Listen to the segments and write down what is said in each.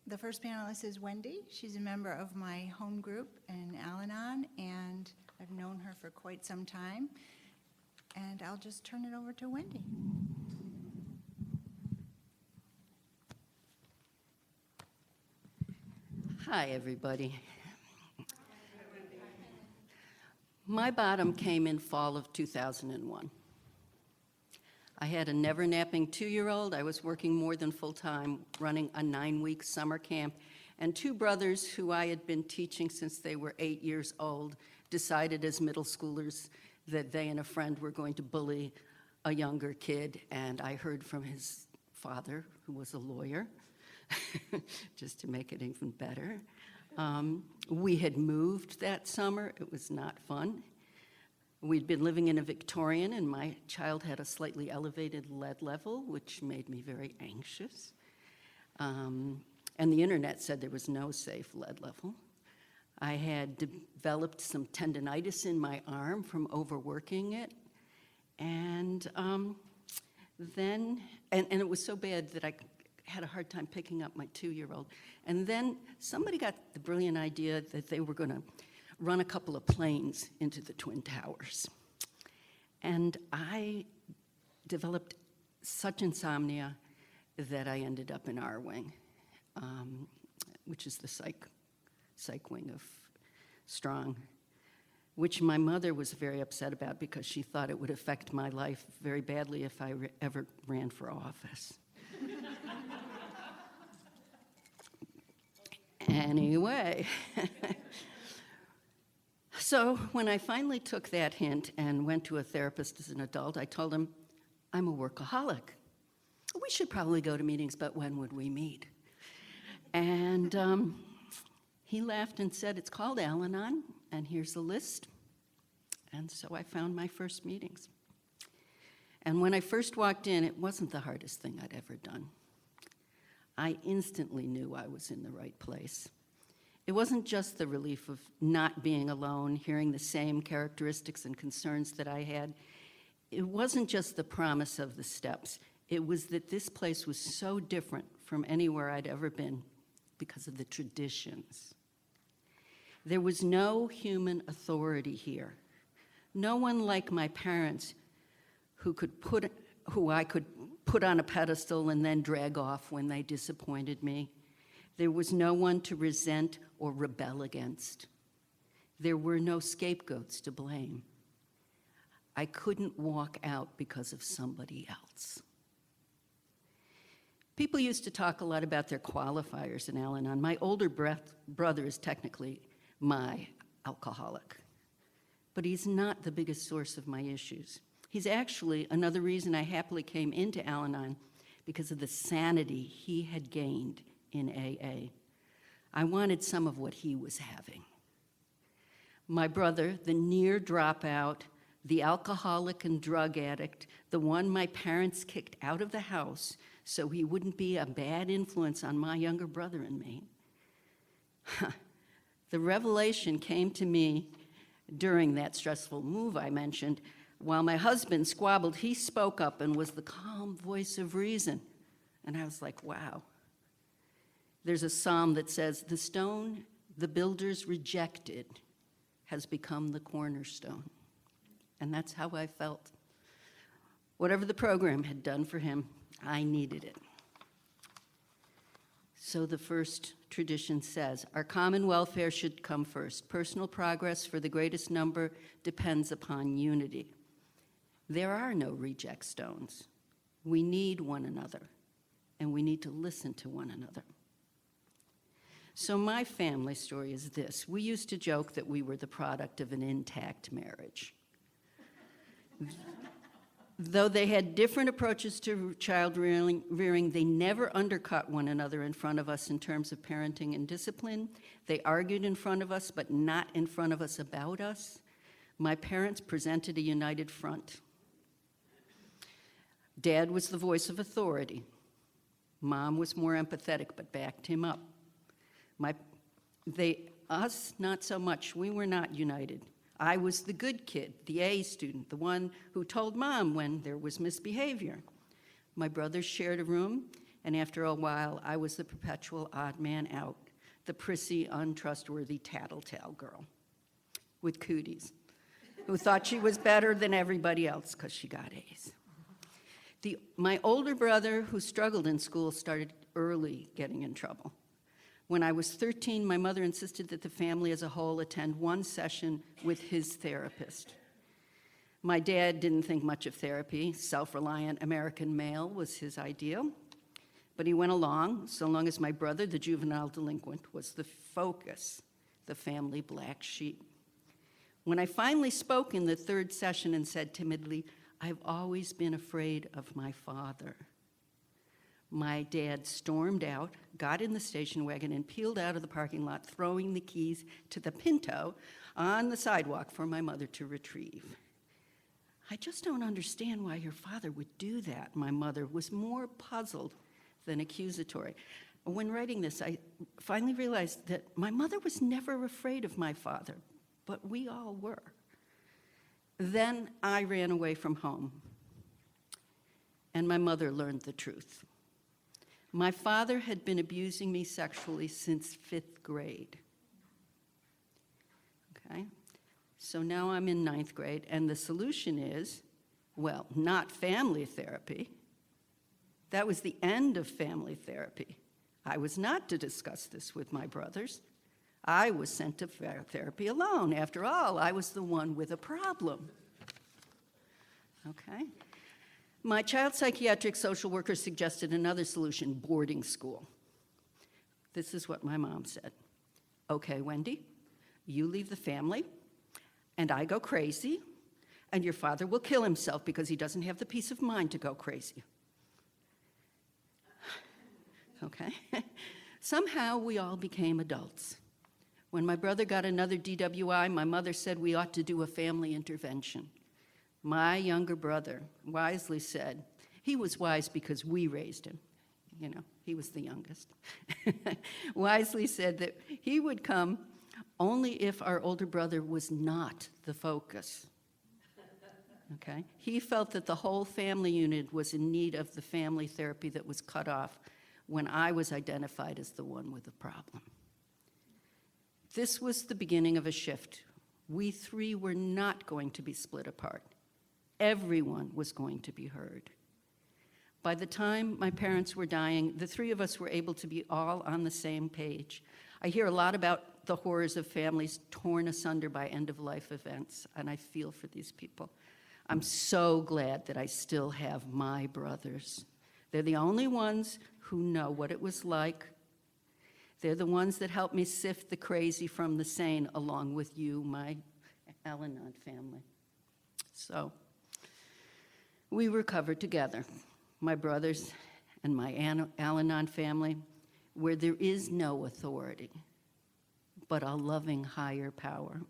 The first panelist is Wendy. She's a member of my home group in Al-Anon, and I've known her for quite some time. And I'll just turn it over to Wendy. Hi, everybody. My bottom came in fall of 2001. I had a never-napping 2-year-old. I was working more than full-time, running a 9-week summer camp, and 2 brothers who I had been teaching since they were 8 years old decided as middle schoolers that they and a friend were going to bully a younger kid, and I heard from his father, who was a lawyer, just to make it even better. We had moved that summer. It was not fun. We'd been living in a Victorian, and my child had a slightly elevated lead level, which made me very anxious. And the internet said there was no safe lead level. I had developed some tendinitis in my arm from overworking it. And then it was so bad that I had a hard time picking up my 2-year-old. And then somebody got the brilliant idea that they were going to run a couple of planes into the Twin Towers. And I developed such insomnia that I ended up in our wing, which is the psych wing of Strong, which my mother was very upset about because she thought it would affect my life very badly if I ever ran for office. Anyway, so when I finally took that hint and went to a therapist as an adult, I told him, I'm a workaholic. We should probably go to meetings, but when would we meet? And he laughed and said, it's called Al-Anon, and here's a list. And so I found my first meetings. And when I first walked in, it wasn't the hardest thing I'd ever done. I instantly knew I was in the right place. It wasn't just the relief of not being alone, hearing the same characteristics and concerns that I had. It wasn't just the promise of the steps. It was that this place was so different from anywhere I'd ever been because of the traditions. There was no human authority here. No one like my parents who I could put on a pedestal and then drag off when they disappointed me. There was no one to resent or rebel against. There were no scapegoats to blame. I couldn't walk out because of somebody else. People used to talk a lot about their qualifiers in Al-Anon. My older brother is technically my alcoholic, but he's not the biggest source of my issues. He's actually another reason I happily came into Al-Anon, because of the sanity he had gained in AA. I wanted some of what he was having. My brother, the near dropout, the alcoholic and drug addict, the one my parents kicked out of the house so he wouldn't be a bad influence on my younger brother and me. The revelation came to me during that stressful move I mentioned. While my husband squabbled, he spoke up and was the calm voice of reason. And I was like, wow. There's a psalm that says, the stone the builders rejected has become the cornerstone. And that's how I felt. Whatever the program had done for him, I needed it. So the first tradition says, our common welfare should come first. Personal progress for the greatest number depends upon unity. There are no reject stones. We need one another, and we need to listen to one another. So my family story is this. We used to joke that we were the product of an intact marriage. Though they had different approaches to child rearing, they never undercut one another in front of us in terms of parenting and discipline. They argued in front of us, but not in front of us about us. My parents presented a united front. Dad was the voice of authority. Mom was more empathetic, but backed him up. Us, not so much. We were not united. I was the good kid, the A student, the one who told Mom when there was misbehavior. My brothers shared a room, and after a while, I was the perpetual odd man out, the prissy, untrustworthy tattletale girl with cooties, who thought she was better than everybody else because she got A's. My older brother, who struggled in school, started early getting in trouble. When I was 13, my mother insisted that the family as a whole attend one session with his therapist. My dad didn't think much of therapy. Self-reliant American male was his ideal. But he went along, so long as my brother, the juvenile delinquent, was the focus, the family black sheep. When I finally spoke in the third session and said timidly, "I've always been afraid of my father," my dad stormed out, got in the station wagon, and peeled out of the parking lot, throwing the keys to the Pinto on the sidewalk for my mother to retrieve. "I just don't understand why your father would do that." My mother was more puzzled than accusatory. When writing this, I finally realized that my mother was never afraid of my father, but we all were. Then I ran away from home, and my mother learned the truth. My father had been abusing me sexually since 5th grade. Okay? So now I'm in 9th grade, and the solution is, well, not family therapy. That was the end of family therapy. I was not to discuss this with my brothers. I was sent to therapy alone. After all, I was the one with a problem. Okay? My child psychiatric social worker suggested another solution, boarding school. This is what my mom said. "Okay, Wendy, you leave the family, and I go crazy, and your father will kill himself because he doesn't have the peace of mind to go crazy." Okay? Somehow we all became adults. When my brother got another DWI, my mother said we ought to do a family intervention. My younger brother wisely said, he was wise because we raised him. You know, he was the youngest. Wisely said that he would come only if our older brother was not the focus. Okay? He felt that the whole family unit was in need of the family therapy that was cut off when I was identified as the one with the problem. This was the beginning of a shift. We three were not going to be split apart. Everyone was going to be heard. By the time my parents were dying, the three of us were able to be all on the same page. I hear a lot about the horrors of families torn asunder by end-of-life events, and I feel for these people. I'm so glad that I still have my brothers. They're the only ones who know what it was like. They're the ones that helped me sift the crazy from the sane, along with you, my Anon family. So we recovered together, my brothers and my Al-Anon family, where there is no authority, but a loving higher power.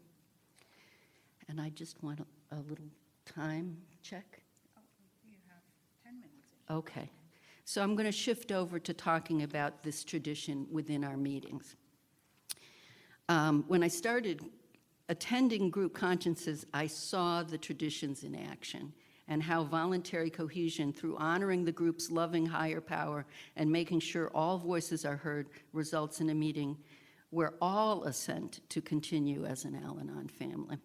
And I just want a little time check. Oh, you have 10 minutes. Okay. So I'm going to shift over to talking about this tradition within our meetings. When I started attending group consciences, I saw the traditions in action and how voluntary cohesion through honoring the group's loving higher power and making sure all voices are heard results in a meeting where all assent to continue as an Al-Anon family.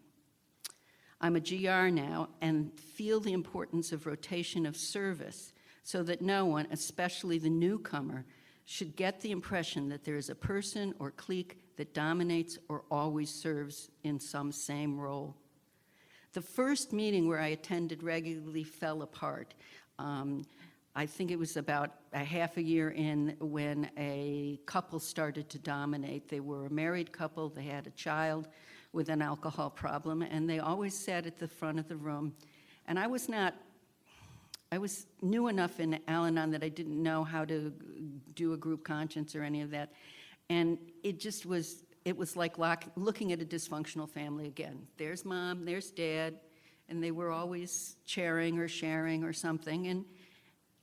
I'm a GR now and feel the importance of rotation of service so that no one, especially the newcomer, should get the impression that there is a person or clique that dominates or always serves in some same role. The first meeting where I attended regularly fell apart. I think it was about a half a year in when a couple started to dominate. They were a married couple, they had a child with an alcohol problem, and they always sat at the front of the room. And I was new enough in Al-Anon that I didn't know how to do a group conscience or any of that. And it was like looking at a dysfunctional family again. There's mom, there's dad, and they were always chairing or sharing or something. And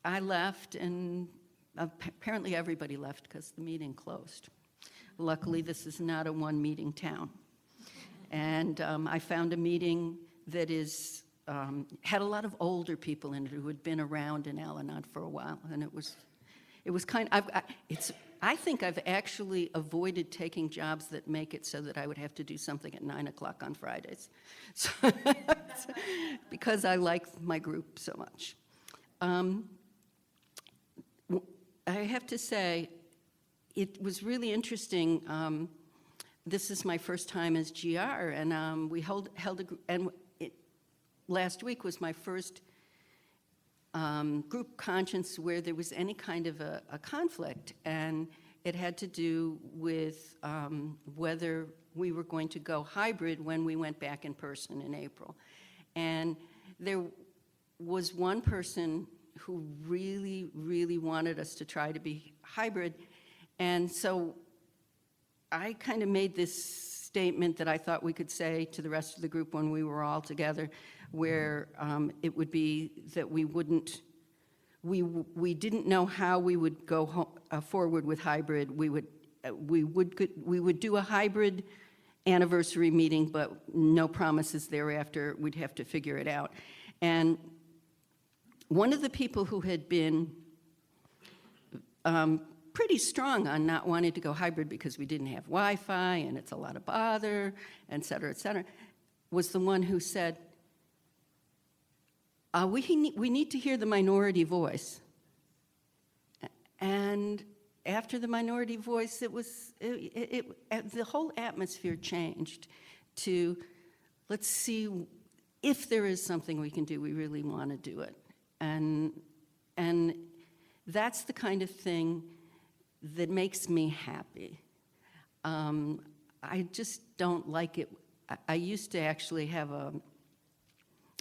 I left, and apparently everybody left because the meeting closed. Luckily, this is not a one-meeting town. And I found a meeting that had a lot of older people in it who had been around in Al-Anon for a while, and it it was I think I've actually avoided taking jobs that make it so that I would have to do something at 9 o'clock on Fridays. So, because I like my group so much. I have to say, it was really interesting. This is my first time as GR, and we held a group, and last week was my first group conscience where there was any kind of a conflict, and it had to do with whether we were going to go hybrid when we went back in person in April. And there was one person who really, really wanted us to try to be hybrid, and so I kind of made this statement that I thought we could say to the rest of the group when we were all together, where it would be that we didn't know how we would go forward with hybrid. We would do a hybrid anniversary meeting, but no promises thereafter. We'd have to figure it out. And one of the people who had been pretty strong on not wanting to go hybrid because we didn't have Wi-Fi and it's a lot of bother, et cetera, was the one who said, we need to hear the minority voice. And after the minority voice, the whole atmosphere changed to, let's see if there is something we can do, we really want to do it. And that's the kind of thing that makes me happy. I just don't like it. I used to actually have a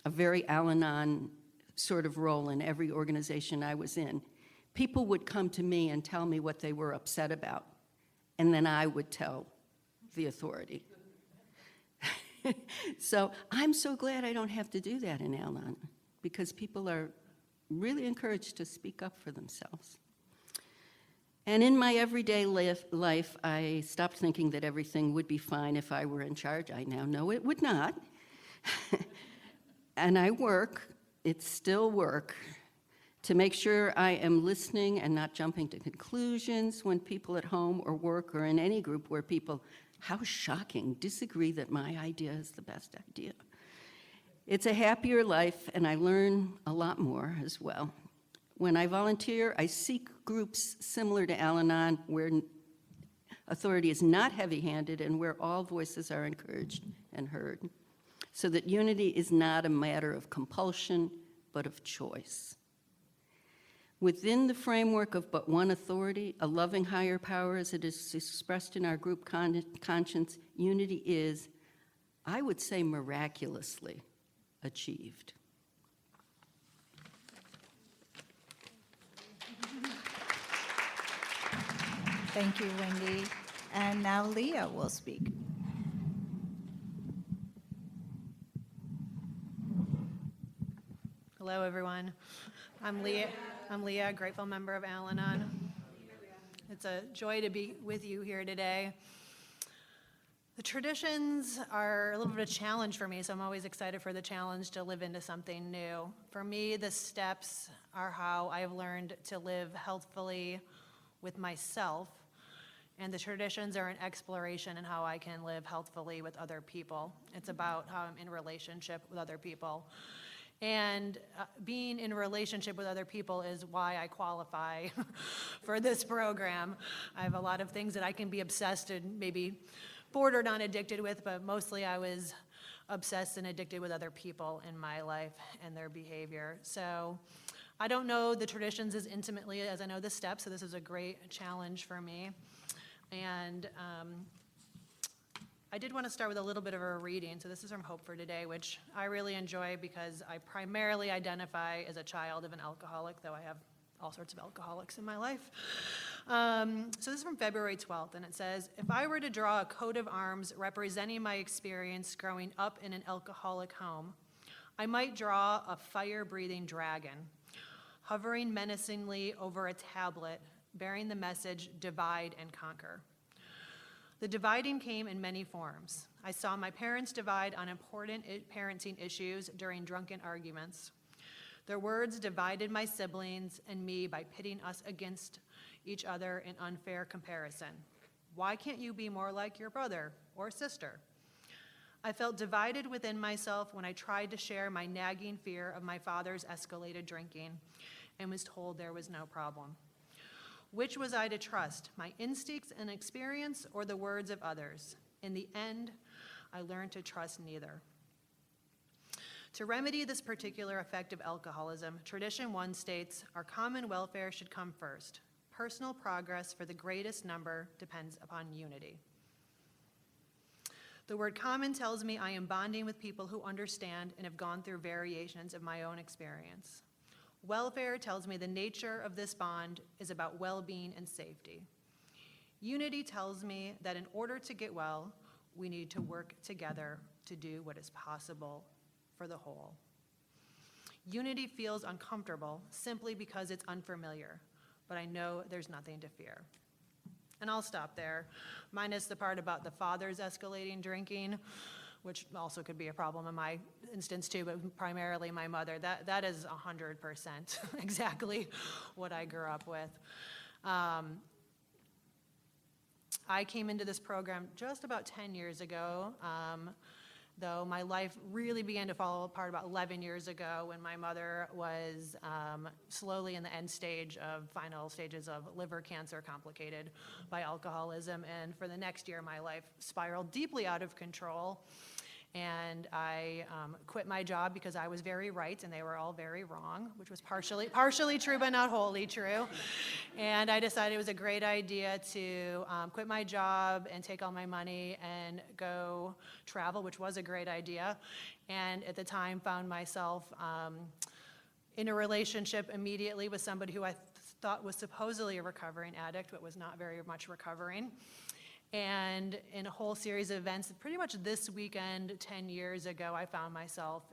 very Al-Anon sort of role in every organization I was in. People would come to me and tell me what they were upset about, and then I would tell the authority. So I'm so glad I don't have to do that in Al-Anon, because people are really encouraged to speak up for themselves. And in my everyday life, I stopped thinking that everything would be fine if I were in charge. I now know it would not. And I work, it's still work, to make sure I am listening and not jumping to conclusions when people at home or work or in any group where people, how shocking, disagree that my idea is the best idea. It's a happier life, and I learn a lot more as well. When I volunteer, I seek groups similar to Al-Anon, where authority is not heavy-handed and where all voices are encouraged and heard, so that unity is not a matter of compulsion, but of choice. Within the framework of but one authority, a loving higher power as it is expressed in our group conscience, unity is, I would say, miraculously achieved. Thank you, Wendy. And now Leah will speak. Hello, everyone. I'm Leah, a grateful member of Al-Anon. It's a joy to be with you here today. The traditions are a little bit of a challenge for me, so I'm always excited for the challenge to live into something new. For me, the steps are how I've learned to live healthfully with myself, and the traditions are an exploration in how I can live healthfully with other people. It's about how I'm in relationship with other people. And being in a relationship with other people is why I qualify for this program. I have a lot of things that I can be obsessed and maybe bordered on addicted with, but mostly I was obsessed and addicted with other people in my life and their behavior. So I don't know the traditions as intimately as I know the steps, so this is a great challenge for me. And I did want to start with a little bit of a reading. So this is from Hope for Today, which I really enjoy because I primarily identify as a child of an alcoholic, though I have all sorts of alcoholics in my life. So this is from February 12th, and it says, if I were to draw a coat of arms representing my experience growing up in an alcoholic home, I might draw a fire-breathing dragon, hovering menacingly over a tablet, bearing the message, divide and conquer. The dividing came in many forms. I saw my parents divide on important parenting issues during drunken arguments. Their words divided my siblings and me by pitting us against each other in unfair comparison. Why can't you be more like your brother or sister? I felt divided within myself when I tried to share my nagging fear of my father's escalated drinking and was told there was no problem. Which was I to trust, my instincts and experience or the words of others? In the end, I learned to trust neither. To remedy this particular effect of alcoholism, Tradition 1 states, our common welfare should come first. Personal progress for the greatest number depends upon unity. The word common tells me I am bonding with people who understand and have gone through variations of my own experience. Welfare tells me the nature of this bond is about well-being and safety. Unity tells me that in order to get well, we need to work together to do what is possible for the whole. Unity feels uncomfortable simply because it's unfamiliar, but I know there's nothing to fear. And I'll stop there, minus the part about the father's escalating drinking, which also could be a problem in my instance too, but primarily my mother. That is 100% exactly what I grew up with. I came into this program just about 10 years ago, though my life really began to fall apart about 11 years ago when my mother was slowly in the final stages of liver cancer complicated by alcoholism. And for the next year, my life spiraled deeply out of control. And I quit my job because I was very right and they were all very wrong, which was partially true, but not wholly true. And I decided it was a great idea to quit my job and take all my money and go travel, which was a great idea. And at the time found myself in a relationship immediately with somebody who I thought was supposedly a recovering addict, but was not very much recovering. And in a whole series of events, pretty much this weekend, 10 years ago, I found myself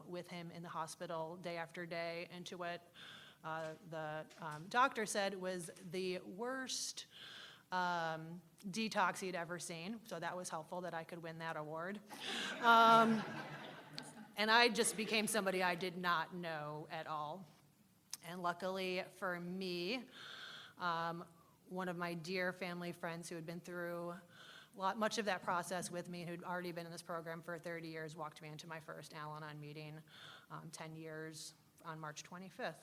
with him in the hospital day after day into what the doctor said was the worst detox he'd ever seen. So that was helpful that I could win that award. And I just became somebody I did not know at all. And luckily for me, one of my dear family friends who had been through much of that process with me, who'd already been in this program for 30 years, walked me into my first Al-Anon meeting 10 years on March 25th.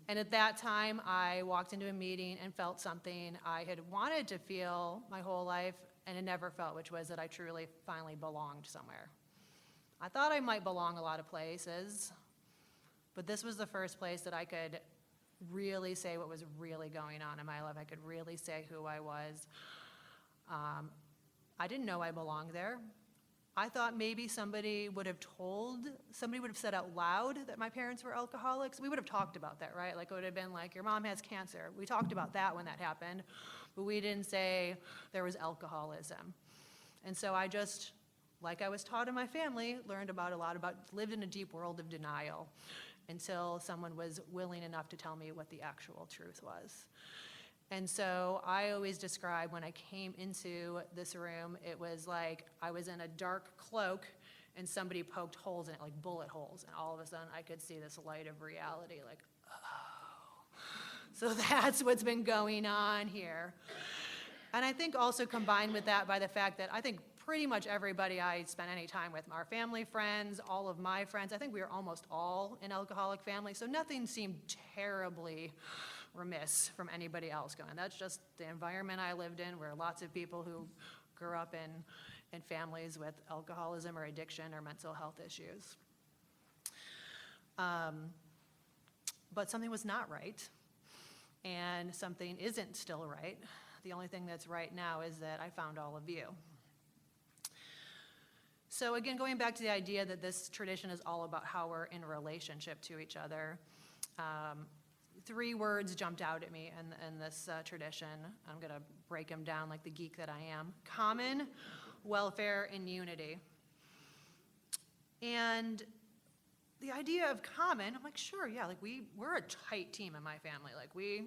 And at that time, I walked into a meeting and felt something I had wanted to feel my whole life and had never felt, which was that I truly finally belonged somewhere. I thought I might belong a lot of places, but this was the first place that I could really say what was really going on in my life. I could really say who I was. I didn't know I belonged there. I thought maybe somebody would have said out loud that my parents were alcoholics. We would have talked about that, right? Like it would have been like, your mom has cancer. We talked about that when that happened, but we didn't say there was alcoholism. And so I just, like I was taught in my family, lived in a deep world of denial until someone was willing enough to tell me what the actual truth was. And so I always describe when I came into this room, it was like I was in a dark cloak and somebody poked holes in it, like bullet holes, and all of a sudden I could see this light of reality, like, oh, so that's what's been going on here. And I think also combined with that by the fact that I think pretty much everybody I spent any time with, our family, friends, all of my friends, I think we were almost all an alcoholic family, so nothing seemed terribly remiss from anybody else going. That's just the environment I lived in, where lots of people who grew up in families with alcoholism or addiction or mental health issues. But something was not right, and something isn't still right. The only thing that's right now is that I found all of you. So again, going back to the idea that this tradition is all about how we're in relationship to each other, 3 words jumped out at me in this tradition. I'm going to break them down like the geek that I am. Common, welfare, and unity. And the idea of common, I'm like, sure, yeah, like we're a tight team in my family. Like we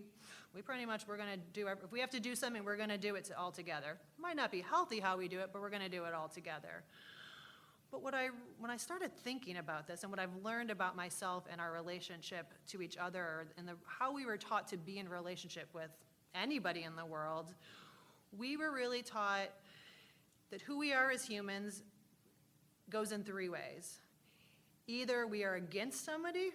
pretty much, we're going to do, if we have to do something, we're going to do it all together. Might not be healthy how we do it, but we're going to do it all together. But when I started thinking about this and what I've learned about myself and our relationship to each other and how we were taught to be in relationship with anybody in the world, we were really taught that who we are as humans goes in three ways. Either we are against somebody,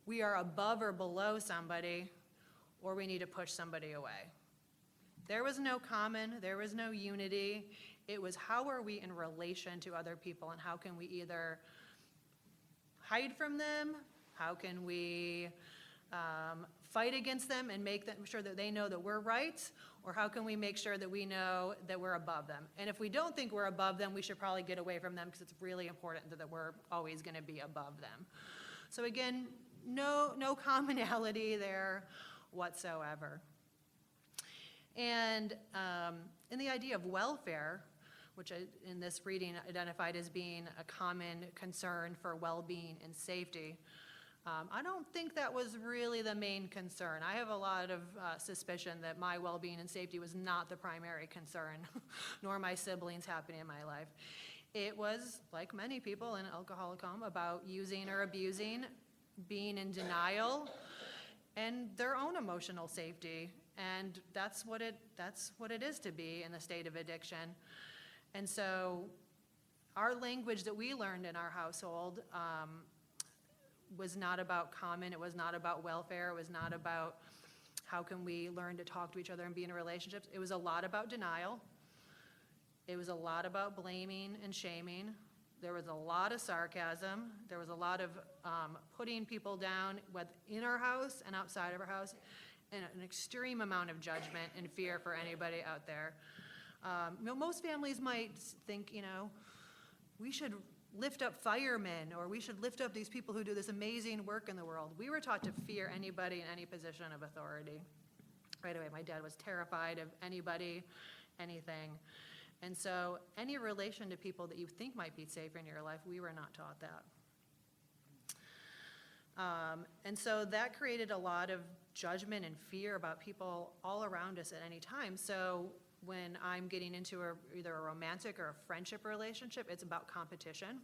we are above or below somebody, or we need to push somebody away. There was no common, there was no unity. It was how are we in relation to other people, and how can we either hide from them, how can we fight against them and make them sure that they know that we're right, or how can we make sure that we know that we're above them? And if we don't think we're above them, we should probably get away from them because it's really important that we're always going to be above them. So again, no commonality there whatsoever. And in the idea of welfare, which in this reading identified as being a common concern for well-being and safety, I don't think that was really the main concern. I have a lot of suspicion that my well-being and safety was not the primary concern, nor my siblings happening in my life. It was, like many people in an alcoholic home, about using or abusing, being in denial, and their own emotional safety. And that's what it is to be in the state of addiction. And so our language that we learned in our household was not about common, it was not about welfare, it was not about how can we learn to talk to each other and be in relationships. It was a lot about denial. It was a lot about blaming and shaming. There was a lot of sarcasm. There was a lot of putting people down in our house and outside of our house, and an extreme amount of judgment and fear for anybody out there. Most families might think, we should lift up firemen, or we should lift up these people who do this amazing work in the world. We were taught to fear anybody in any position of authority. Right away, my dad was terrified of anybody, anything. And so any relation to people that you think might be safe in your life, we were not taught that. And so that created a lot of judgment and fear about people all around us at any time. So when I'm getting into either a romantic or a friendship relationship, it's about competition.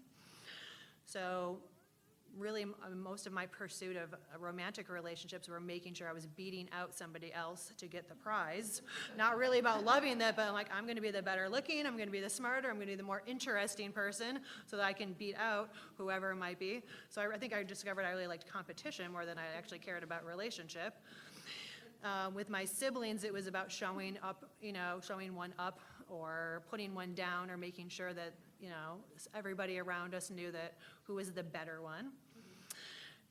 So really, most of my pursuit of romantic relationships were making sure I was beating out somebody else to get the prize. Not really about loving them, but I'm going to be the better looking, I'm going to be the smarter, I'm going to be the more interesting person so that I can beat out whoever it might be. So I think I discovered I really liked competition more than I actually cared about relationship. With my siblings, it was about showing one up or putting one down, or making sure that, everybody around us knew that who was the better one.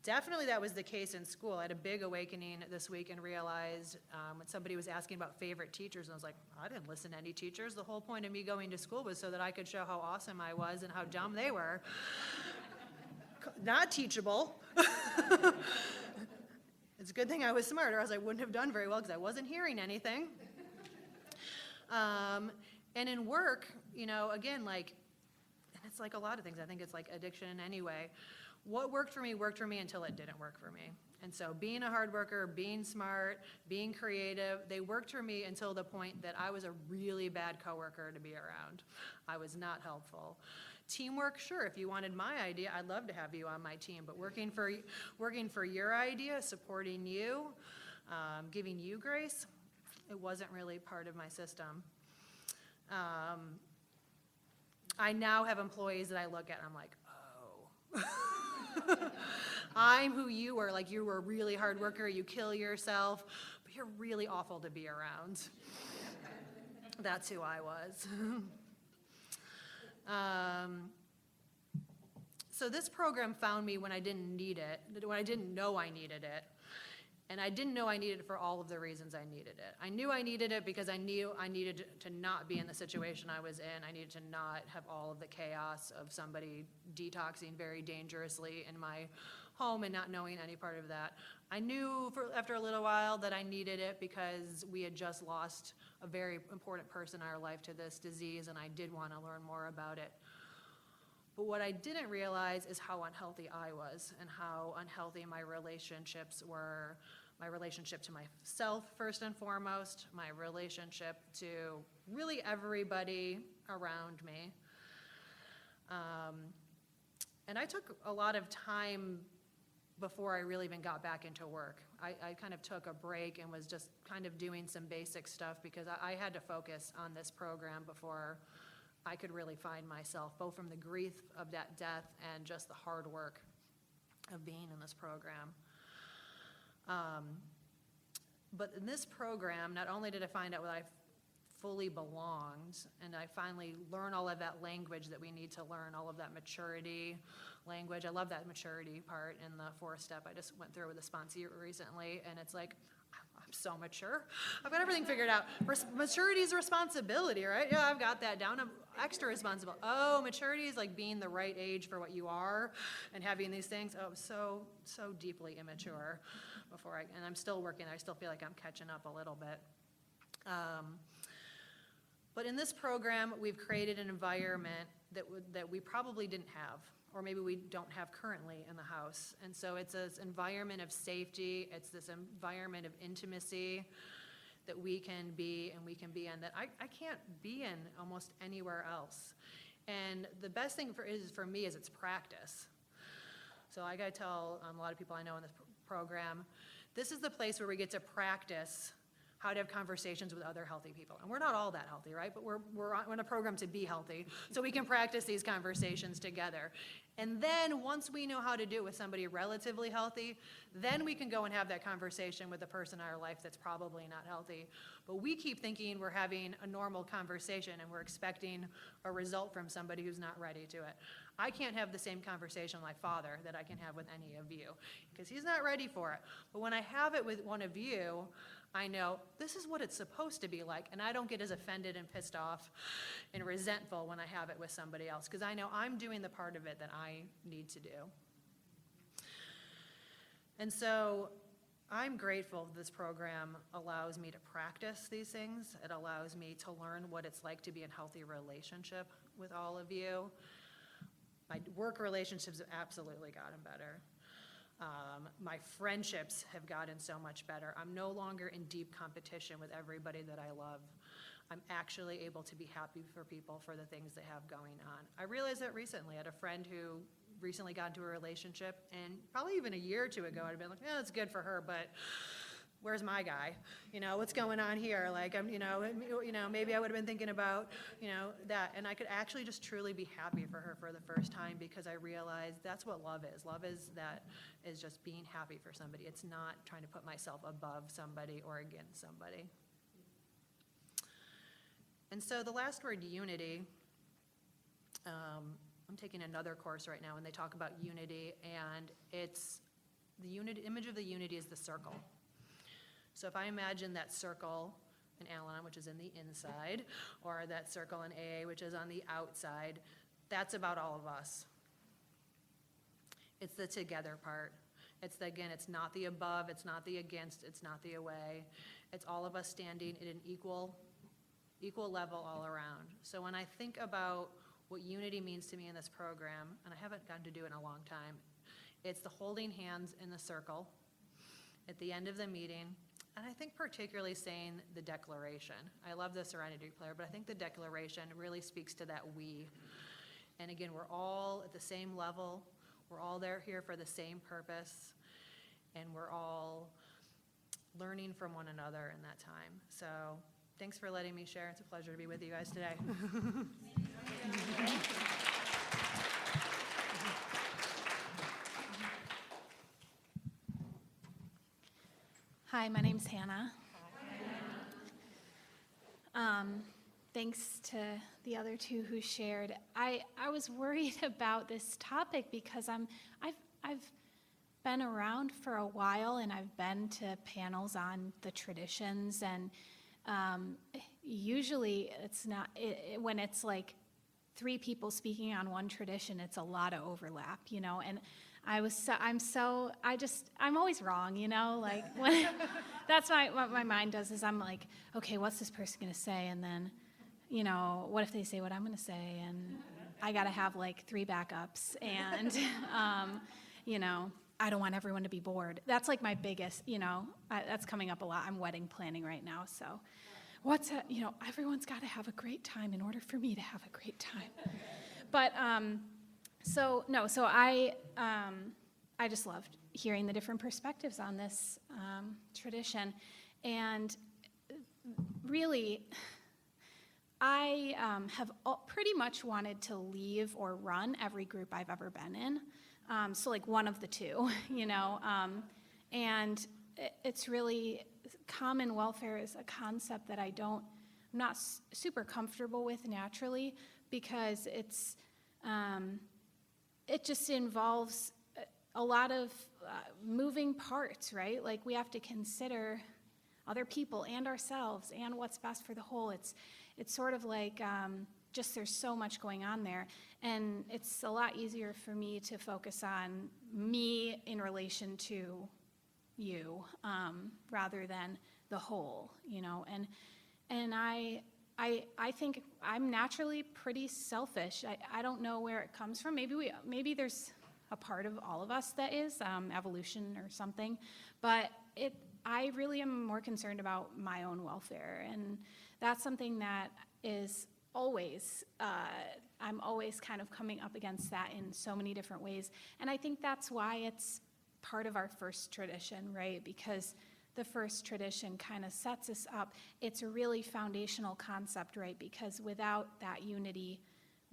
Definitely that was the case in school. I had a big awakening this week and realized when somebody was asking about favorite teachers, and I was like, I didn't listen to any teachers. The whole point of me going to school was so that I could show how awesome I was and how dumb they were. Not teachable. It's a good thing I was smart, or else I wouldn't have done very well because I wasn't hearing anything. And in work, again, and it's like a lot of things. I think it's like addiction anyway. What worked for me until it didn't work for me. And so being a hard worker, being smart, being creative, they worked for me until the point that I was a really bad coworker to be around. I was not helpful. Teamwork, sure, if you wanted my idea, I'd love to have you on my team, but working for your idea, supporting you, giving you grace, it wasn't really part of my system. I now have employees that I look at and I'm like, oh. I'm who you were, you were a really hard worker, you kill yourself, but you're really awful to be around. That's who I was. So this program found me when I didn't need it, when I didn't know I needed it. And I didn't know I needed it for all of the reasons I needed it. I knew I needed it because I knew I needed to not be in the situation I was in. I needed to not have all of the chaos of somebody detoxing very dangerously in my home and not knowing any part of that. I knew after a little while that I needed it because we had just lost a very important person in our life to this disease, and I did want to learn more about it. But what I didn't realize is how unhealthy I was and how unhealthy my relationships were. My relationship to myself, first and foremost, my relationship to really everybody around me. And I took a lot of time before I really even got back into work. I kind of took a break and was just kind of doing some basic stuff because I had to focus on this program before I could really find myself, both from the grief of that death and just the hard work of being in this program. But in this program, not only did I find out what I fully belonged, and I finally learn all of that language that we need to learn, all of that maturity language. I love that maturity part in the 4th step. I just went through with a sponsee recently, and it's like, I'm so mature. I've got everything figured out. Maturity is responsibility, right? Yeah, I've got that down. I'm extra responsible. Oh, maturity is like being the right age for what you are and having these things. Oh, so deeply immature and I'm still working. I still feel like I'm catching up a little bit. But in this program, we've created an environment that we probably didn't have, or maybe we don't have currently in the house. And so it's this environment of safety, it's this environment of intimacy that we can be in that I can't be in almost anywhere else. And the best thing for me is it's practice. So like I tell a lot of people I know in this program, this is the place where we get to practice how to have conversations with other healthy people. And we're not all that healthy, right? But we're on a program to be healthy, so we can practice these conversations together. And then once we know how to do it with somebody relatively healthy, then we can go and have that conversation with the person in our life that's probably not healthy. But we keep thinking we're having a normal conversation and we're expecting a result from somebody who's not ready to it. I can't have the same conversation with my father that I can have with any of you, because he's not ready for it. But when I have it with one of you, I know this is what it's supposed to be like, and I don't get as offended and pissed off and resentful when I have it with somebody else, because I know I'm doing the part of it that I need to do. And so I'm grateful this program allows me to practice these things. It allows me to learn what it's like to be in healthy relationship with all of you. My work relationships have absolutely gotten better. My friendships have gotten so much better. I'm no longer in deep competition with everybody that I love. I'm actually able to be happy for people for the things they have going on. I realized that recently. I had a friend who recently got into a relationship, and probably even a year or two ago, I'd have been like, yeah, it's good for her, but where's my guy? What's going on here? Like, maybe I would have been thinking about, that. And I could actually just truly be happy for her for the first time, because I realized that's what love is. Love is just being happy for somebody. It's not trying to put myself above somebody or against somebody. And so the last word, unity, I'm taking another course right now, and they talk about unity, and it's the image of the unity is the circle. So if I imagine that circle in Al-Anon, which is in the inside, or that circle in AA, which is on the outside, that's about all of us. It's the together part. It's not the above, it's not the against, it's not the away. It's all of us standing at an equal level all around. So when I think about what unity means to me in this program, and I haven't gotten to do it in a long time, it's the holding hands in the circle at the end of the meeting. And I think particularly saying the declaration. I love the Serenity Prayer, but I think the declaration really speaks to that we. And again, we're all at the same level. We're all here for the same purpose. And we're all learning from one another in that time. So thanks for letting me share. It's a pleasure to be with you guys today. Hi, my name's Hannah. Thanks to the other two who shared. I was worried about this topic because I've been around for a while, and I've been to panels on the traditions, and usually it's not when it's like three people speaking on one tradition, it's a lot of overlap, and I'm always wrong, like when, that's what my mind does is I'm like, okay, what's this person gonna say? And then, what if they say what I'm gonna say? And I gotta have like 3 backups, and, I don't want everyone to be bored. That's like my biggest, that's coming up a lot. I'm wedding planning right now, so everyone's gotta have a great time in order for me to have a great time. But, so I just loved hearing the different perspectives on this tradition. And really, I have pretty much wanted to leave or run every group I've ever been in. So like one of the two, and it's really, common welfare is a concept that I'm not super comfortable with naturally, because it just involves a lot of moving parts, right? Like we have to consider other people and ourselves and what's best for the whole. It's sort of like just there's so much going on there, and it's a lot easier for me to focus on me in relation to you rather than the whole, and I think I'm naturally pretty selfish. I don't know where it comes from. Maybe there's a part of all of us that is evolution or something, but I really am more concerned about my own welfare, and that's something that is always I'm always kind of coming up against that in so many different ways, and I think that's why it's part of our first tradition, right? Because the first tradition kind of sets us up. It's a really foundational concept, right? Because without that unity,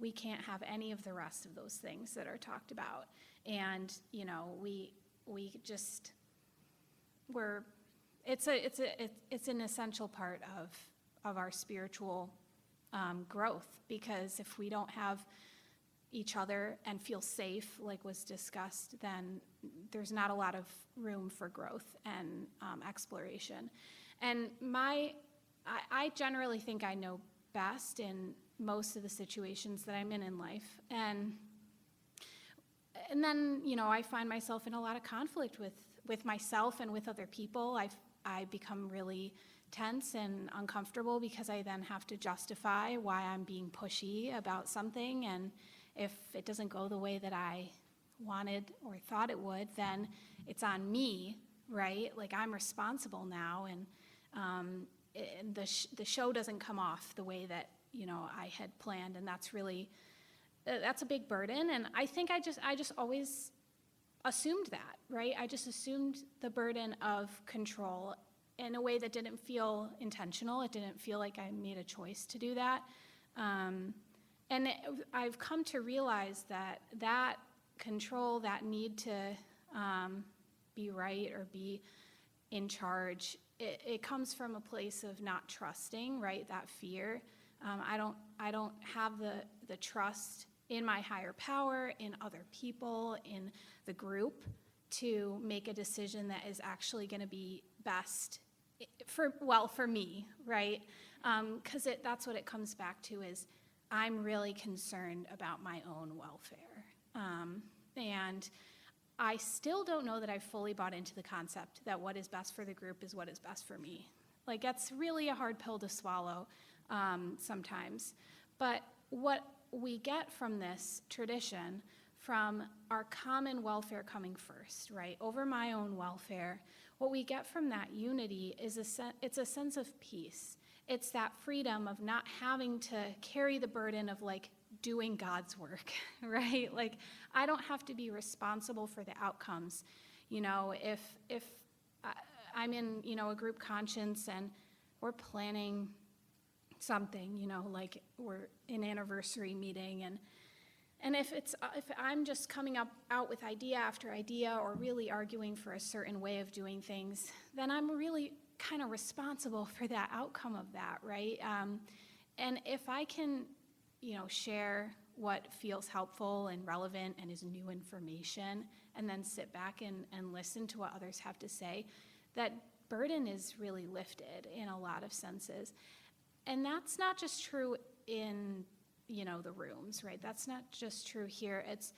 we can't have any of the rest of those things that are talked about. And, it's an essential part of our spiritual growth, because if we don't have each other and feel safe, like was discussed, then there's not a lot of room for growth and exploration. And I generally think I know best in most of the situations that I'm in life. And then, I find myself in a lot of conflict with myself and with other people. I become really tense and uncomfortable because I then have to justify why I'm being pushy about something. And if it doesn't go the way that I wanted or thought it would, then it's on me, right? Like I'm responsible now, and the show doesn't come off the way that I had planned, and that's a big burden. And I think I just always assumed that, right? I just assumed the burden of control in a way that didn't feel intentional. It didn't feel like I made a choice to do that. And I've come to realize that control, that need to be right or be in charge, it comes from a place of not trusting, right? That fear. I don't have the trust in my higher power, in other people, in the group, to make a decision that is actually going to be best for me, right? Because that's what it comes back to, is I'm really concerned about my own welfare. And I still don't know that I've fully bought into the concept that what is best for the group is what is best for me. Like, that's really a hard pill to swallow sometimes. But what we get from this tradition, from our common welfare coming first, right, over my own welfare, what we get from that unity is it's a sense of peace. It's that freedom of not having to carry the burden of like doing God's work, right? Like, I don't have to be responsible for the outcomes. If I'm in, a group conscience and we're planning something, like we're in anniversary meeting, and if I'm just coming out with idea after idea, or really arguing for a certain way of doing things, then I'm really kind of responsible for that outcome of that, right? And if I can, share what feels helpful and relevant and is new information, and then sit back and listen to what others have to say, that burden is really lifted in a lot of senses. And that's not just true in, the rooms, right? That's not just true here. It's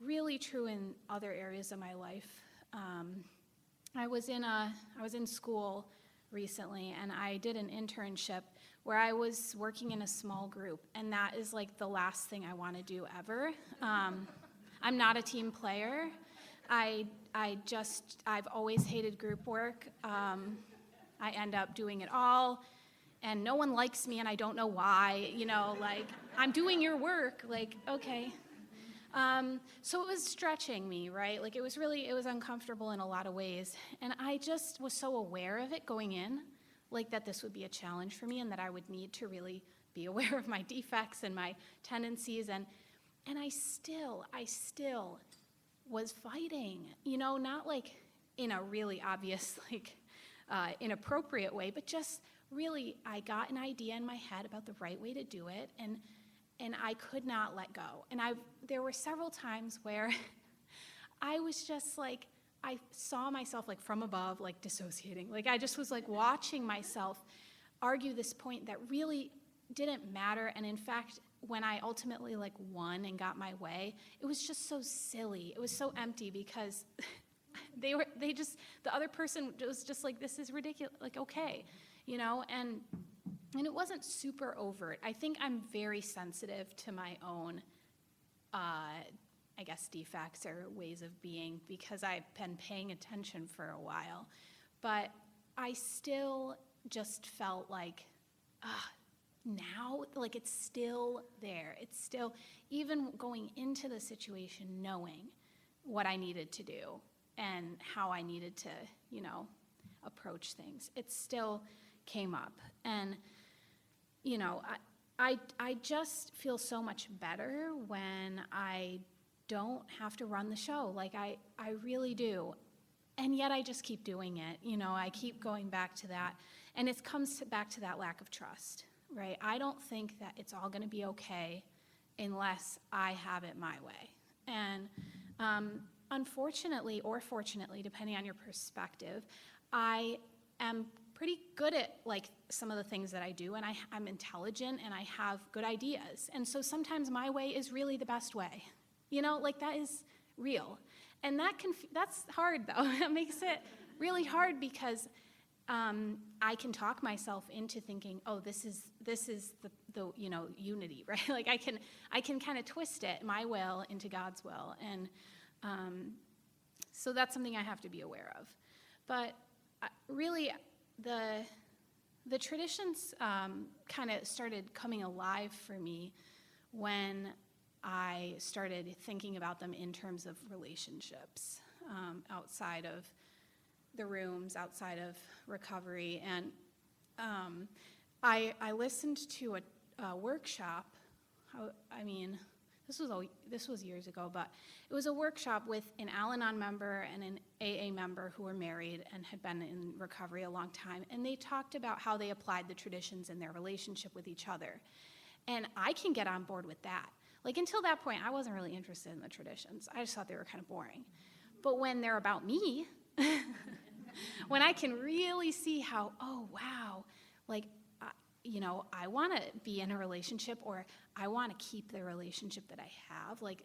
really true in other areas of my life. I was in school recently, and I did an internship where I was working in a small group, and that is like the last thing I want to do ever. I'm not a team player. I've always hated group work. I end up doing it all. and no one likes me and I don't know why, like, I'm doing your work, like, okay. So it was stretching me, right? Like, it was uncomfortable in a lot of ways. And I just was so aware of it going in, like, that this would be a challenge for me and that I would need to really be aware of my defects and my tendencies. And I still was fighting, not like in a really obvious, like, inappropriate way, but just really, I got an idea in my head about the right way to do it, and I could not let go. And there were several times where I was just like, I saw myself like from above, like dissociating. Like I just was like watching myself argue this point that really didn't matter. And in fact, when I ultimately like won and got my way, it was just so silly. It was so empty because the other person was just like, this is ridiculous, like, okay, and it wasn't super overt. I think I'm very sensitive to my own, I guess, defects or ways of being because I've been paying attention for a while. But I still just felt like, now, like, it's still there. It's still, even going into the situation, knowing what I needed to do and how I needed to, approach things, it still came up. And I just feel so much better when I don't have to run the show. Like, I really do. And yet I just keep doing it. I keep going back to that. And it comes back to that lack of trust, right? I don't think that it's all going to be okay unless I have it my way. And unfortunately, or fortunately, depending on your perspective, I am pretty good at like some of the things that I do, and I'm intelligent and I have good ideas. And so sometimes my way is really the best way. Like that is real. And that's hard though. That makes it really hard because I can talk myself into thinking, oh, this is the unity, right? Like I can kind of twist it, my will into God's will. And so that's something I have to be aware of. But really, the traditions kind of started coming alive for me when I started thinking about them in terms of relationships, outside of the rooms, outside of recovery. And I listened to a workshop. This was years ago, but it was a workshop with an Al-Anon member and an AA member who were married and had been in recovery a long time. And they talked about how they applied the traditions in their relationship with each other. And I can get on board with that. Like, until that point, I wasn't really interested in the traditions. I just thought they were kind of boring. But when they're about me, when I can really see how, oh, wow, like, I want to be in a relationship, or I want to keep the relationship that I have. Like,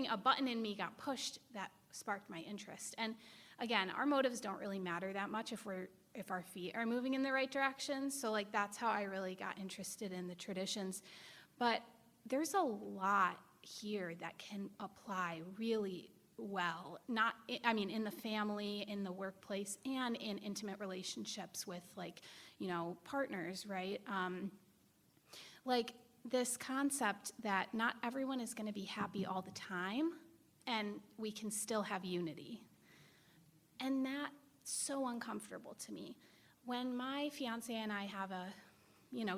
a button in me got pushed that sparked my interest. And again, our motives don't really matter that much if our feet are moving in the right direction. So like, that's how I really got interested in the traditions. But there's a lot here that can apply really well, in the family, in the workplace, and in intimate relationships with partners, right? Like this concept that not everyone is going to be happy all the time, and we can still have unity. And that's so uncomfortable to me. When my fiance and I have a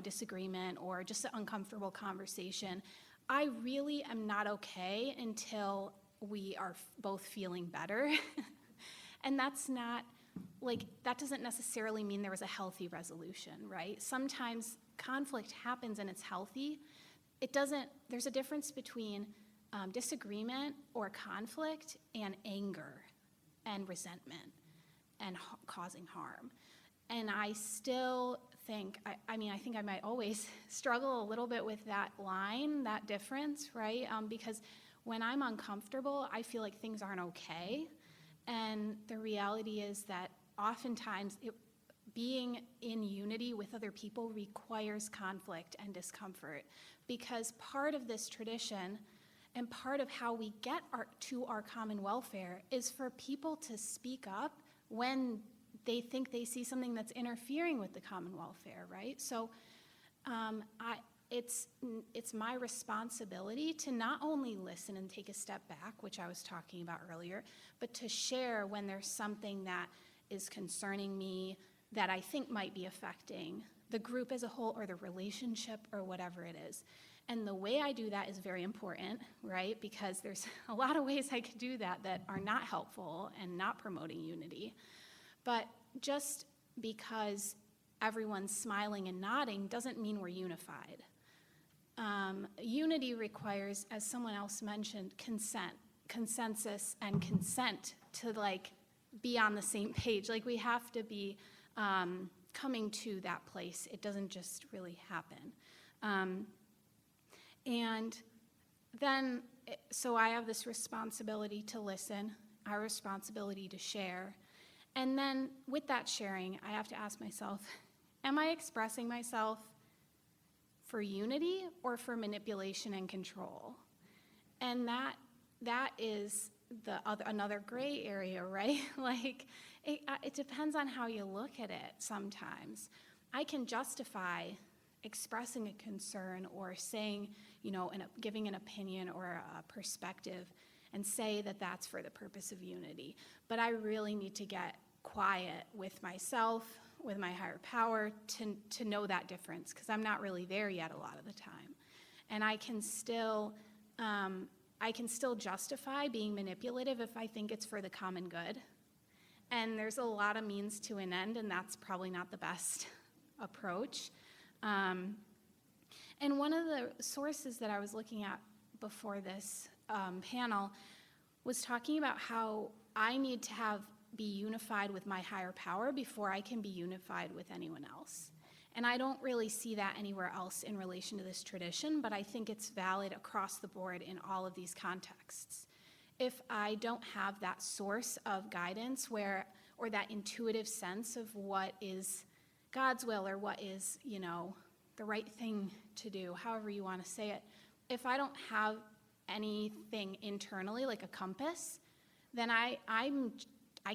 disagreement or just an uncomfortable conversation, I really am not okay until we are both feeling better. And that's not, that doesn't necessarily mean there was a healthy resolution, right? Sometimes conflict happens and it's healthy. There's a difference between disagreement or conflict and anger and resentment and causing harm. And I still think, I think I might always struggle a little bit with that line, that difference, right? Because when I'm uncomfortable, I feel like things aren't okay. And the reality is that oftentimes being in unity with other people requires conflict and discomfort, because part of this tradition and part of how we get to our common welfare is for people to speak up when they think they see something that's interfering with the common welfare, right? So it's my responsibility to not only listen and take a step back, which I was talking about earlier, but to share when there's something that is concerning me that I think might be affecting the group as a whole or the relationship or whatever it is. And the way I do that is very important, right? Because there's a lot of ways I could do that that are not helpful and not promoting unity. But just because everyone's smiling and nodding doesn't mean we're unified. Unity requires, as someone else mentioned, consensus, and consent to like be on the same page. Like we have to be coming to that place. It doesn't just really happen. And then, so I have this responsibility to listen, our responsibility to share. And then with that sharing, I have to ask myself, am I expressing myself for unity or for manipulation and control? And that is another gray area, right? Like, it depends on how you look at it sometimes. I can justify expressing a concern or saying, giving an opinion or a perspective and say that that's for the purpose of unity. But I really need to get quiet with myself, with my higher power, to know that difference, because I'm not really there yet a lot of the time. And I can still justify being manipulative if I think it's for the common good. And there's a lot of means to an end, and that's probably not the best approach. And one of the sources that I was looking at before this panel was talking about how I need to be unified with my higher power before I can be unified with anyone else. And I don't really see that anywhere else in relation to this tradition, but I think it's valid across the board in all of these contexts. If I don't have that source of guidance or that intuitive sense of what is God's will or what is, the right thing to do, however you want to say it, if I don't have anything internally like a compass, then I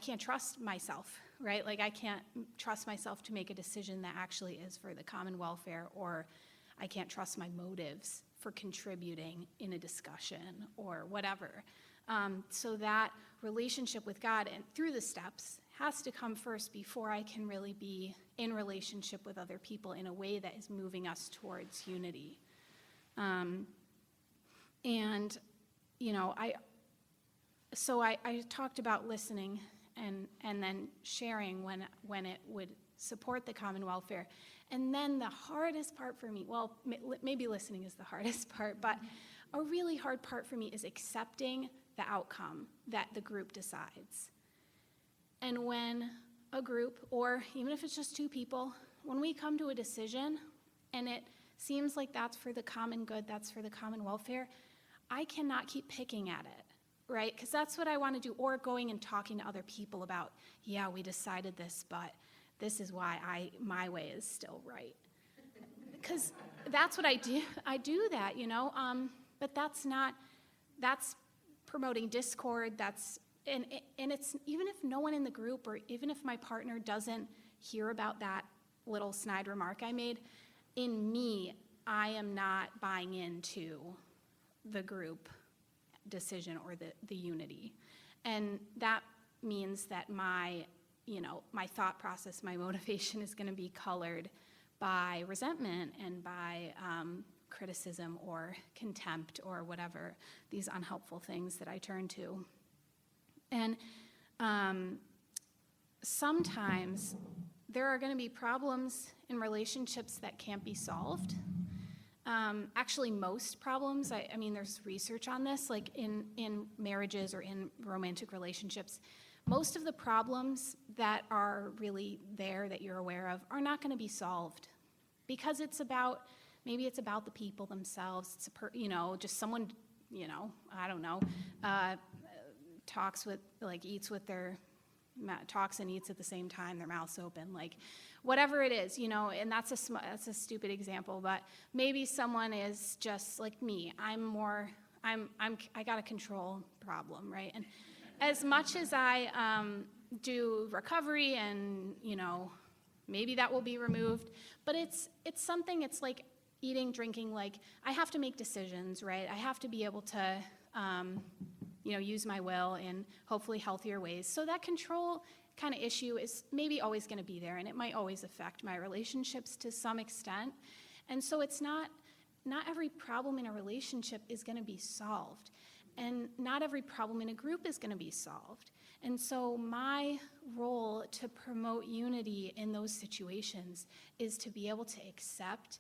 can't trust myself, right? Like I can't trust myself to make a decision that actually is for the common welfare, or I can't trust my motives for contributing in a discussion or whatever. So that relationship with God and through the steps has to come first before I can really be in relationship with other people in a way that is moving us towards unity. I talked about listening and then sharing when it would support the common welfare. And then the hardest part for me, well, maybe listening is the hardest part, but a really hard part for me is accepting the outcome that the group decides. And when a group, or even if it's just two people, when we come to a decision and it seems like that's for the common good, that's for the common welfare, I cannot keep picking at it, right? Because that's what I want to do, or going and talking to other people about, yeah, we decided this, but this is why my way is still right. Because that's what I do. I do that, but that's promoting discord, and it's, even if no one in the group, or even if my partner doesn't hear about that little snide remark I made, in me, I am not buying into the group decision or the unity. And that means that my thought process, my motivation is going to be colored by resentment and by criticism or contempt or whatever, these unhelpful things that I turn to. And sometimes there are going to be problems in relationships that can't be solved. Actually, most problems, I mean, there's research on this, like in marriages or in romantic relationships, most of the problems that are really there that you're aware of are not going to be solved because maybe it's about the people themselves. It's just someone, I don't know, talks and eats at the same time, their mouth's open, like whatever it is, and that's a stupid example, but maybe someone is just like me. I got a control problem, right? And as much as I, do recovery and, maybe that will be removed. But it's something, it's like eating, drinking, like I have to make decisions, right? I have to be able to, use my will in hopefully healthier ways. So that control kind of issue is maybe always going to be there, and it might always affect my relationships to some extent. And so it's not every problem in a relationship is going to be solved, and not every problem in a group is going to be solved. And so my role to promote unity in those situations is to be able to accept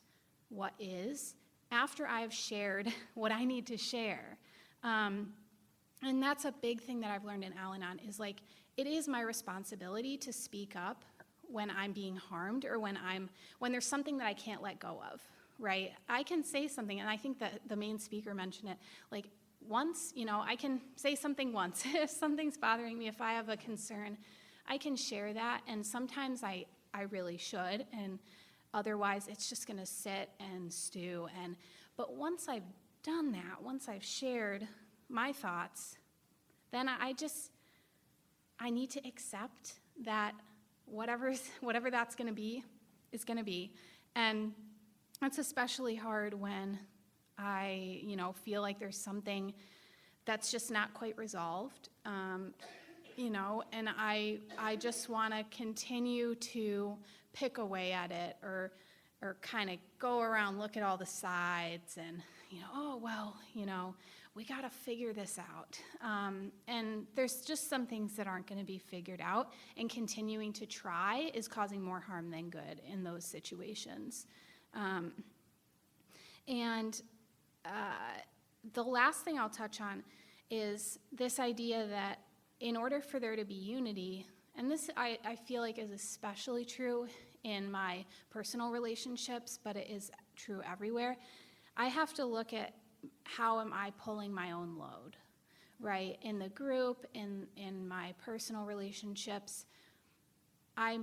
what is after I've shared what I need to share. And that's a big thing that I've learned in Al-Anon is like, it is my responsibility to speak up when I'm being harmed or when there's something that I can't let go of, right? I can say something, and I think that the main speaker mentioned it, like once, I can say something once. If something's bothering me, if I have a concern, I can share that, and sometimes I really should, and otherwise it's just gonna sit and stew. But once I've done that, once I've shared my thoughts, then I need to accept that whatever that's going to be is going to be. And that's especially hard when I, feel like there's something that's just not quite resolved, and I just want to continue to pick away at it or kind of go around, look at all the sides and, we got to figure this out. And there's just some things that aren't going to be figured out, and continuing to try is causing more harm than good in those situations. The last thing I'll touch on is this idea that in order for there to be unity, and this I feel like is especially true in my personal relationships, but it is true everywhere, I have to look at how am I pulling my own load, right? In the group, in my personal relationships, I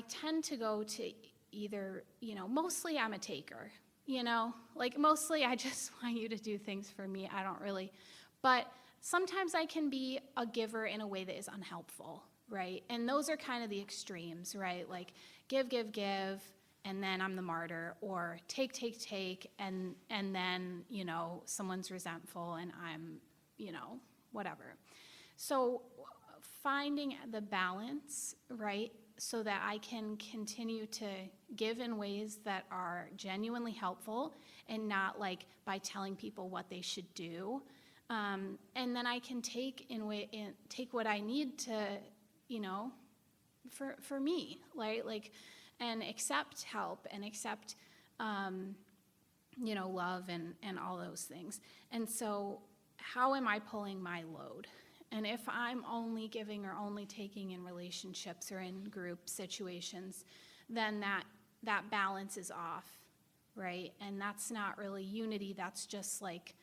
tend to go to either, mostly I'm a taker, like mostly I just want you to do things for me. I don't really, but sometimes I can be a giver in a way that is unhelpful, right? And those are kind of the extremes, right? Like give, and then I'm the martyr, or take, and then, someone's resentful and I'm, whatever. So finding the balance, right, so that I can continue to give in ways that are genuinely helpful and not like by telling people what they should do. And then I can take what I need to, for me, right? Like, and accept help and accept, love and all those things. And so how am I pulling my load? And if I'm only giving or only taking in relationships or in group situations, then that balance is off, right? And that's not really unity. That's just like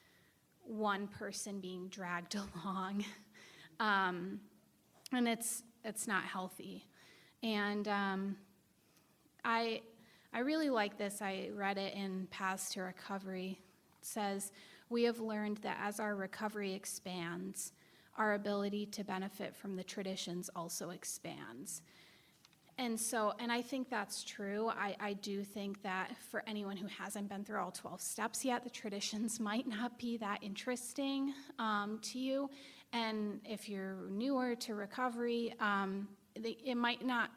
one person being dragged along. And it's not healthy. And I really like this. I read it in Paths to Recovery. It says, "We have learned that as our recovery expands, our ability to benefit from the traditions also expands." And I think that's true. I do think that for anyone who hasn't been through all 12 steps yet, the traditions might not be that interesting to you. And if you're newer to recovery, you might not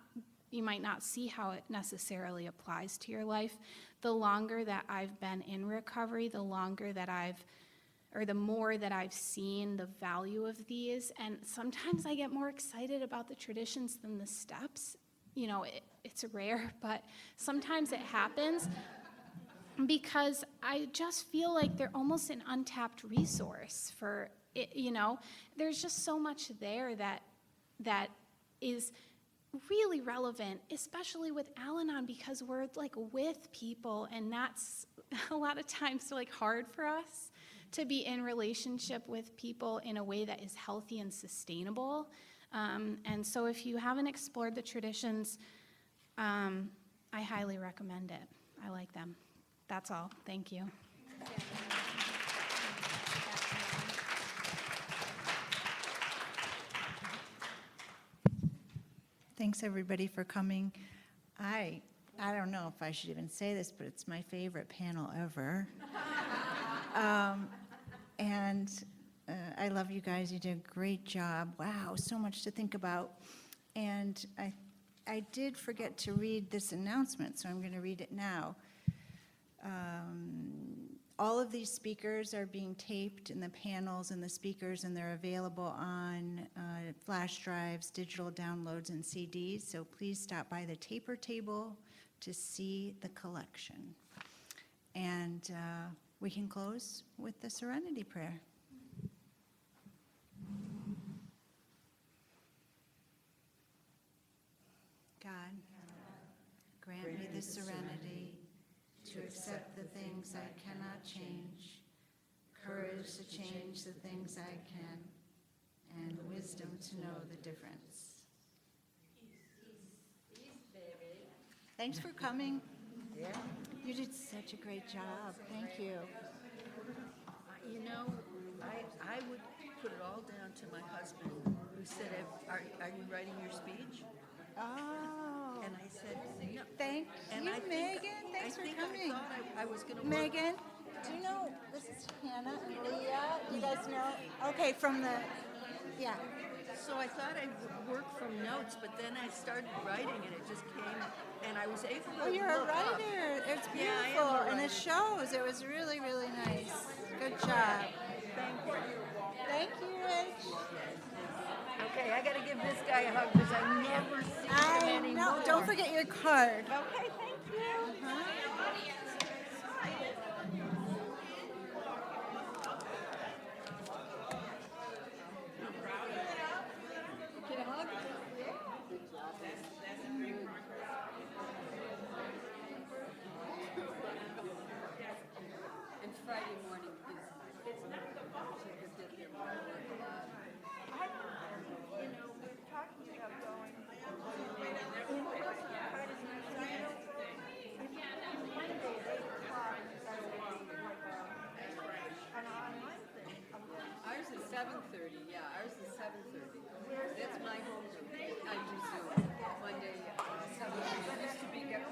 see how it necessarily applies to your life. The longer that I've been in recovery, the more that I've seen the value of these, and sometimes I get more excited about the traditions than the steps. It's rare, but sometimes it happens because I just feel like they're almost an untapped resource for it. There's just so much there that is really relevant, especially with Al-Anon, because we're like with people, and that's a lot of times like hard for us to be in relationship with people in a way that is healthy and sustainable. And so if you haven't explored the traditions, I highly recommend it. I like them. That's all. Thank you. Thanks, everybody, for coming. I don't know if I should even say this, but it's my favorite panel ever. And I love you guys. You did a great job. Wow, so much to think about. And I did forget to read this announcement, so I'm going to read it now. All of these speakers are being taped in the panels and the speakers, and they're available on flash drives, digital downloads, and CDs. So please stop by the taper table to see the collection. And we can close with the Serenity Prayer. God, grant me the serenity to accept the things I cannot change, courage to change the things I can, and wisdom to know the difference. Thanks for coming. You did such a great job. Thank you. You know, I would put it all down to my husband, who said, are you writing your speech? Oh, And I said, no. thank And you, I think- Megan. Thanks for coming. I thought I was going to work. Megan, do you know, this is Hannah and Leah. You guys know? Okay, from the, yeah. So I thought I would work from notes, but then I started writing and it just came, and I was able to Oh, you're a look up. writer. It's Yeah, I am beautiful, a and it writer. shows. It was really, really nice. Good job. Thank you. Thank you, Rich. Okay, I got to give this guy a hug because I never see him I anymore. know. Don't forget your card. Okay, thank you. Get a hug? And Friday morning is not the fault. Ours is 7:30, yeah, ours is 7:30. That's my home group. I do Zoom Monday, 7:30. Used to be, yeah,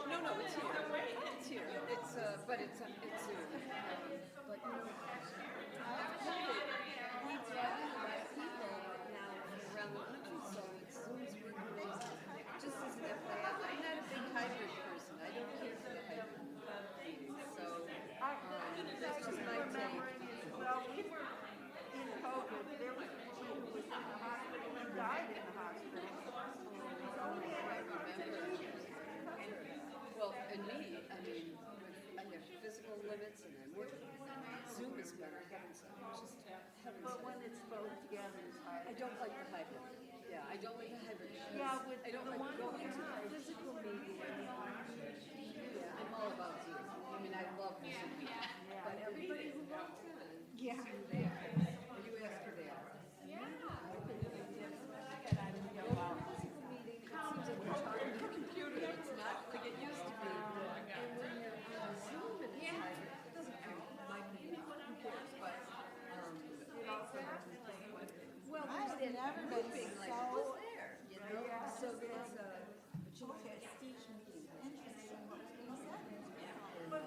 no, it's here. It's here. It's, but it's Zoom. But, you know, we've got a lot of people now around the country, so it's Zoom's working great. Just as an FYI, I'm not a big hybrid person. I don't care for the hybrid. So, that's just my take. Well, we were in COVID. There was a woman who was in the hospital and died in the hospital. Well, and me, I mean, I have physical limits and I'm working. Zoom is better, heavens, just heavens. But when it's both together, it's hard. I don't like the hybrid. Yeah, I don't like the hybrid. Yeah, with I don't the like one going with to the physical meeting. Yeah, I'm all about Zoom. I mean, I love the Zoom meeting. But everybody who wants it, Yeah. you ask for that. Yeah. Well, physical meeting, it seems like you're talking to a computer. It's not like it used to be. And when you're on Zoom and it's hybrid, it doesn't my opinion, who cares? But, it also doesn't think like, well, there's I've that never been grouping, like, so- who's there, you know? So there's a, but you know, that stage meeting. But